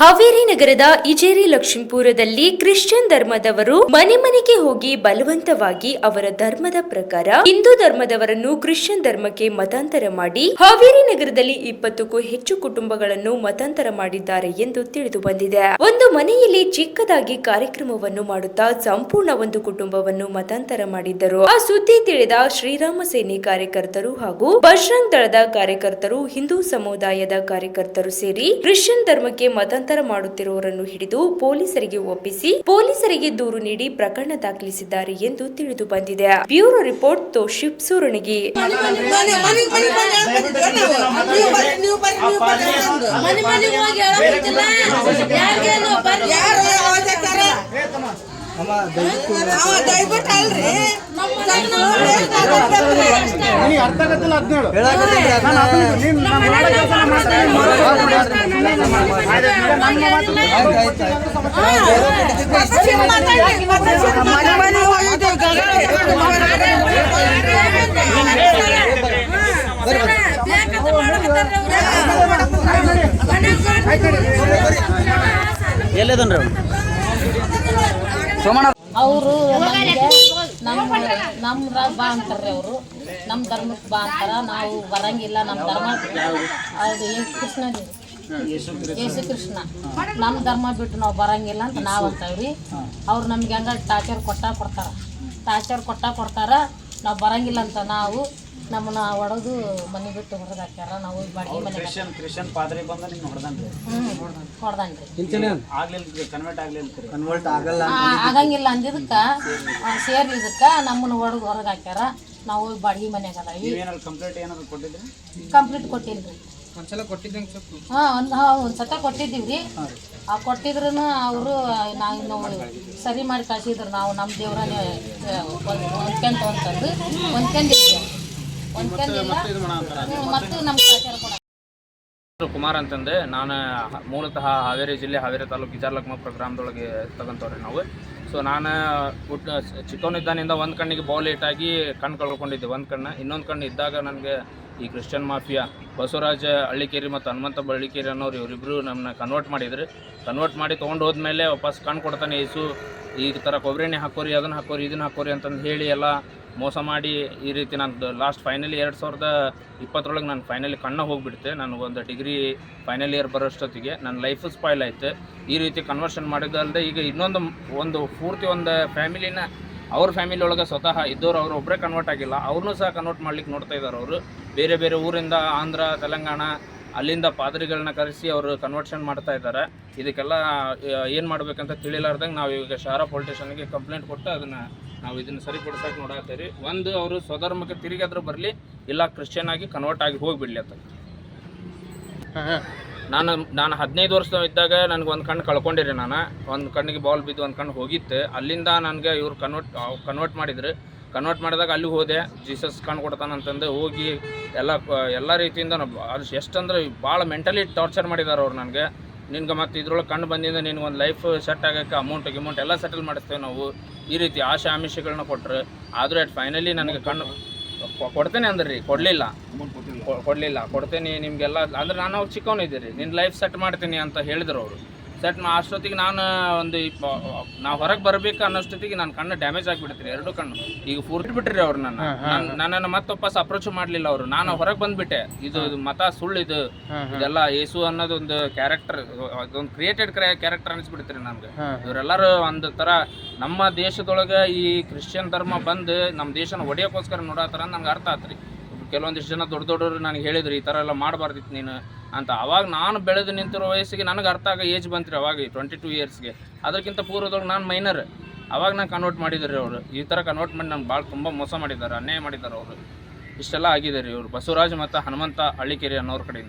ಹಾವೇರಿ ನಗರದ ಇಜೇರಿ ಲಕ್ಷ್ಮೀಪುರದಲ್ಲಿ ಕ್ರಿಶ್ಚಿಯನ್ ಧರ್ಮದವರು ಮನೆ ಮನೆಗೆ ಹೋಗಿ ಬಲವಂತವಾಗಿ ಅವರ ಧರ್ಮದ ಪ್ರಕಾರ ಹಿಂದೂ ಧರ್ಮದವರನ್ನು ಕ್ರಿಶ್ಚಿಯನ್ ಧರ್ಮಕ್ಕೆ ಮತಾಂತರ ಮಾಡಿ ಹಾವೇರಿ ನಗರದಲ್ಲಿ 20ಕ್ಕೂ ಹೆಚ್ಚು ಕುಟುಂಬಗಳನ್ನು ಮತಾಂತರ ಮಾಡಿದ್ದಾರೆ ಎಂದು ತಿಳಿದು ಬಂದಿದೆ. ಒಂದು ಮನೆಯಲ್ಲಿ ಚಿಕ್ಕದಾಗಿ ಕಾರ್ಯಕ್ರಮವನ್ನು ಮಾಡುತ್ತಾ ಸಂಪೂರ್ಣ ಒಂದು ಕುಟುಂಬವನ್ನು ಮತಾಂತರ ಮಾಡಿದ್ದರು. ಆ ಸುದ್ದಿ ತಿಳಿದ ಶ್ರೀರಾಮ ಸೇನೆ ಕಾರ್ಯಕರ್ತರು ಹಾಗೂ ಬಜರಂಗ್ ದಳದ ಕಾರ್ಯಕರ್ತರು, ಹಿಂದೂ ಸಮುದಾಯದ ಕಾರ್ಯಕರ್ತರು ಸೇರಿ ಕ್ರಿಶ್ಚಿಯನ್ ಧರ್ಮಕ್ಕೆ ಮತಾಂತರ ಮಾಡುತ್ತಿರುವವರನ್ನು ಹಿಡಿದು ಪೊಲೀಸರಿಗೆ ಒಪ್ಪಿಸಿ ಪೊಲೀಸರಿಗೆ ದೂರು ನೀಡಿ ಪ್ರಕರಣ ದಾಖಲಿಸಿದ್ದಾರೆ ಎಂದು ತಿಳಿದು ಬಂದಿದೆ. Bureau report Toshif Suranagi. ಅವರು ನಮ್ಮ ಬಾ ಅಂತಾರೆ. ಅವರು ನಮ್ಮ ಧರ್ಮಕ್ಕೆ ಬಾ ಅಂತಾರ. ನಾವು ಬರಂಗಿಲ್ಲ, ನಮ್ಮ ಧರ್ಮ ಹೌದು ಯೇಸು ಕೃಷ್ಣ ನಮ್ಮ ಧರ್ಮ ಬಿಟ್ಟು ನಾವು ಬರಂಗಿಲ್ಲ ಅಂತ ನಾವು ಅಂತೇವ್ರಿ. ಅವ್ರು ನಮ್ಗೆ ಹಂಗ ಟಾರ್ಚರ್ ಕೊಟ್ಟಾರ. ನಾವು ಬರಂಗಿಲ್ಲ ಅಂತ ನಾವು ನಮ್ಮನ್ನ ಹೊಡೆದು ಮನೆ ಬಿಟ್ಟು ಹೊರಗೆ ಹಾಕ್ಯಾರ. ನಾವು ಬಾಡಿಗೆ ಮನೆ ಆಗಂಗಿಲ್ಲ ಅಂದಿದ್ದಕ್ಕೆ ಸೇರ್ಲಿದ್ದಕ್ಕೆ ನಮ್ಮನ್ನ ಹೊಡೆದು ಹೊರಗೆ ಹಾಕ್ಯಾರ. ನಾವು ಬಾಡಿಗೆ ಮನೆಯಾಗ ಅದಾವಿ. ಕಂಪ್ಲೀಟ್ ಕೊಟ್ಟಿಲ್ರಿ. ಒಂದ್ಸತ ಕೊಟ್ಟಿದ್ದೀವ್ರಿ. ಕೊಟ್ಟಿದ್ರು ಅವರು ನಾವು ಸರಿ ಮಾಡಿ ಕಳ್ಸಿದ್ರು. ನಾವು ನಮ್ಮ ದೇವ್ರನ್ನೇ ಹೊಂದ್ಕೊಂತ ಅಂತಂದು ಹೊಂದ್ಕೊಂಡಿಲ್ಲ ಮತ್ತು ನಮ್ಮ ಕುಮಾರ್ ಅಂತಂದೆ. ನಾನು ಮೂಲತಃ ಹಾವೇರಿ ಜಿಲ್ಲೆ ಹಾವೇರಿ ತಾಲೂಕು ಇಜಾರ್ ಲಕ್ಷ್ಮೀಪುರ ಗ್ರಾಮದೊಳಗೆ ತಗೊಂತವ್ರಿ ನಾವು. ಸೊ ನಾನು ಚಿಕ್ಕವನಿದ್ದಾನಿಂದ ಒಂದು ಕಣ್ಣಿಗೆ ಬಾಲ್ ಏಟಾಗಿ ಕಣ್ಣು ಕಳ್ಕೊಂಡಿದ್ದೆ. ಒಂದು ಕಣ್ಣು, ಇನ್ನೊಂದು ಕಣ್ಣು ಇದ್ದಾಗ ನನಗೆ ಈ ಕ್ರಿಶ್ಚಿಯನ್ ಮಾಫಿಯಾ ಬಸವರಾಜ ಹಳ್ಳಿಕೇರಿ ಮತ್ತು ಹನುಮಂತ ಬಳ್ಳಿಕೇರಿ ಅನ್ನೋರು ಇವರಿಬ್ಬರು ನಮ್ಮನ್ನ ಕನ್ವರ್ಟ್ ಮಾಡಿ ತೊಗೊಂಡು ಹೋದ್ಮೇಲೆ ವಾಪಸ್ ಕಣ್ಣು ಕೊಡ್ತಾನೆ. ಏಸು ಈ ಥರ ಕೊಬ್ಬರಿ ಎಣ್ಣೆ ಹಾಕೋರಿ, ಅದನ್ನು ಹಾಕೋರಿ, ಇದನ್ನು ಹಾಕೋರಿ ಅಂತಂದು ಹೇಳಿ ಎಲ್ಲ ಮೋಸ ಮಾಡಿ ಈ ರೀತಿ ನಾನು ಲಾಸ್ಟ್ ಫೈನಲಿ 2020 ನಾನು ಫೈನಲಿ ಕಣ್ಣ ಹೋಗಿಬಿಡ್ತೆ. ನನಗೆ ಒಂದು ಡಿಗ್ರಿ ಫೈನಲ್ ಇಯರ್ ಬರೋಷ್ಟೊತ್ತಿಗೆ ನನ್ನ ಲೈಫು ಸ್ಪಾಯ್ಲ್ ಆಯಿತು. ಈ ರೀತಿ ಕನ್ವರ್ಷನ್ ಮಾಡಿದ್ದಲ್ಲದೆ ಈಗ ಇನ್ನೊಂದು ಪೂರ್ತಿ ಒಂದು ಫ್ಯಾಮಿಲಿನ ಅವ್ರ ಫ್ಯಾಮಿಲಿ ಒಳಗೆ ಸ್ವತಃ ಇದ್ದವ್ರು ಅವರು ಒಬ್ಬರೇ ಕನ್ವರ್ಟ್ ಆಗಿಲ್ಲ, ಅವ್ರನ್ನೂ ಸಹ ಕನ್ವರ್ಟ್ ಮಾಡ್ಲಿಕ್ಕೆ ನೋಡ್ತಾ ಇದ್ದಾರೆ. ಅವರು ಬೇರೆ ಬೇರೆ ಊರಿಂದ ಆಂಧ್ರ, ತೆಲಂಗಾಣ ಅಲ್ಲಿಂದ ಪಾದ್ರಿಗಳನ್ನ ಕರೆಸಿ ಅವರು ಕನ್ವರ್ಷನ್ ಮಾಡ್ತಾ ಇದ್ದಾರೆ. ಇದಕ್ಕೆಲ್ಲ ಏನು ಮಾಡಬೇಕಂತ ತಿಳಿಲಾರ್ದಂಗೆ ನಾವು ಈಗ ಶಹರ ಪೊಲೀಸ್ ಸ್ಟೇಷನ್ಗೆ ಕಂಪ್ಲೇಂಟ್ ಕೊಟ್ಟು ನಾವು ಇದನ್ನು ಸರಿಪಡಿಸೋಕೆ ನೋಡತ್ತೀವಿ. ಒಂದು ಅವರು ಸ್ವಧರ್ಮಕ್ಕೆ ತಿರುಗಾದ್ರೂ ಬರಲಿ, ಇಲ್ಲ ಕ್ರಿಶ್ಚಿಯನ್ ಆಗಿ ಕನ್ವರ್ಟ್ ಆಗಿ ಹೋಗಿಬಿಡಲಿ ಅಂತ. ನಾನು 15 ವರ್ಷ ಇದ್ದಾಗ ನನಗೆ ಒಂದು ಕಣ್ಣು ಕಳ್ಕೊಂಡಿರಿ. ನಾನು ಒಂದು ಕಣ್ಣಿಗೆ ಬಾಲ್ ಬಿದ್ದು ಒಂದು ಕಣ್ಣು ಹೋಗಿತ್ತು. ಅಲ್ಲಿಂದ ನನಗೆ ಇವ್ರು ಕನ್ವರ್ಟ್ ಮಾಡಿದ್ರು. ಕನ್ವರ್ಟ್ ಮಾಡಿದಾಗ ಅಲ್ಲಿ ಹೋದೆ. ಜೀಸಸ್ ಕಣ್ಣು ಕೊಡ್ತಾನಂತಂದು ಹೋಗಿ ಎಲ್ಲ ರೀತಿಯಿಂದ ಅದು ಎಷ್ಟಂದ್ರೆ ಭಾಳ ಮೆಂಟಲಿ ಟಾರ್ಚರ್ ಮಾಡಿದ್ದಾರೆ ಅವ್ರು ನನಗೆ. ನಿನ್ಗೆ ಮತ್ತು ಇದ್ರೊಳಗೆ ಕಣ್ಣು ಬಂದಿಂದ ನಿನ್ಗೊಂದು ಲೈಫ್ ಸೆಟ್ ಆಗೋಕ್ಕೆ ಅಮೌಂಟ್ ಎಲ್ಲ ಸೆಟಲ್ ಮಾಡಿಸ್ತೇವೆ ನಾವು. ಈ ರೀತಿ ಆಶೆ ಆಮಿಷಗಳನ್ನ ಕೊಟ್ಟರು. ಆದರೂ ಫೈನಲಿ ನನಗೆ ಕಣ್ಣು ಕೊಡ್ತೇನೆ ಅಂದ್ರೆ ರೀ, ಕೊಡಲಿಲ್ಲ. ಕೊಡ್ತೇನೆ ನಿಮಗೆಲ್ಲ ಅಂದ್ರೆ ನಾನು ಅವ್ರು ಚಿಕ್ಕವನಿದ್ದೀರಿ, ನಿನ್ನ ಲೈಫ್ ಸೆಟ್ ಮಾಡ್ತೀನಿ ಅಂತ ಹೇಳಿದ್ರು ಅವರು. ಅಷ್ಟೊತ್ತಿಗೆ ನಾನು ನಾವು ಹೊರಗೆ ಬರಬೇಕು ಅನ್ನೋಷ್ಟೊತ್ತಿಗೆ ನನ್ನ ಕಣ್ಣು ಡ್ಯಾಮೇಜ್ ಆಗಿಬಿಡ್ತೀರಿ, 2 ಕಣ್ಣು. ಈಗ ಪೂರ್ತಿ ಬಿಟ್ರಿ ಅವ್ರು ನನ್ನನ್ನು ಮತ್ತೆ ವಾಪಸ್ ಅಪ್ರೋಚ್ ಮಾಡಲಿಲ್ಲ ಅವರು. ನಾನು ಹೊರಗೆ ಬಂದುಬಿಟ್ಟೆ. ಇದು ಮತ ಸುಳ್ಳು, ಇದೆಲ್ಲ ಯೇಸು ಅನ್ನೋದು ಒಂದು ಕ್ಯಾರೆಕ್ಟರ್, ಅದೊಂದು ಕ್ರಿಯೇಟೆಡ್ ಕ್ಯಾರೆಕ್ಟರ್ ಅನಿಸ್ಬಿಡ್ತೀರಿ ನನಗೆ. ಇವರೆಲ್ಲರೂ ಒಂದು ಥರ ನಮ್ಮ ದೇಶದೊಳಗೆ ಈ ಕ್ರಿಶ್ಚಿಯನ್ ಧರ್ಮ ಬಂದು ನಮ್ಮ ದೇಶನ ಒಡೆಯೋಕ್ಕೋಸ್ಕರ ನೋಡತ್ತಾರ ಅಂತ ನನಗೆ ಅರ್ಥ ಆತ್ರಿ. ಕೆಲವೊಂದಿಷ್ಟು ಜನ ದೊಡ್ಡವರು ನನಗೆ ಹೇಳಿದ್ರು ಈ ಥರ ಎಲ್ಲ ಮಾಡಬಾರ್ದಿತ್ತು ನೀನು ಅಂತ. ಅವಾಗ ನಾನು ಬೆಳೆದು ನಿಂತಿರೋ ವಯಸ್ಸಿಗೆ ನನಗೆ ಅರ್ಥ ಆಗೋ ಏಜ್ ಬಂತ್ರಿ ಅವಾಗ 22 ಇಯರ್ಸ್ಗೆ. ಅದಕ್ಕಿಂತ ಪೂರ್ವದೊಳಗೆ ನಾನು ಮೈನರ್. ಅವಾಗ ನಾನು ಕನ್ವರ್ಟ್ ಮಾಡಿದ್ರಿ ಅವರು. ಈ ಥರ ಕನ್ವರ್ಟ್ ಮಾಡಿ ನಂಗೆ ಭಾಳ ತುಂಬ ಮೋಸ ಮಾಡಿದ್ದಾರೆ, ಅನ್ಯಾಯ ಮಾಡಿದ್ದಾರೆ ಅವರು. ಇಷ್ಟೆಲ್ಲ ಆಗಿದೆ ರೀ ಇವರು ಬಸವರಾಜ್ ಮತ್ತು ಹನುಮಂತ ಹಳ್ಳಿಕೇರಿ ಅನ್ನೋರ ಕಡೆಯಿಂದ.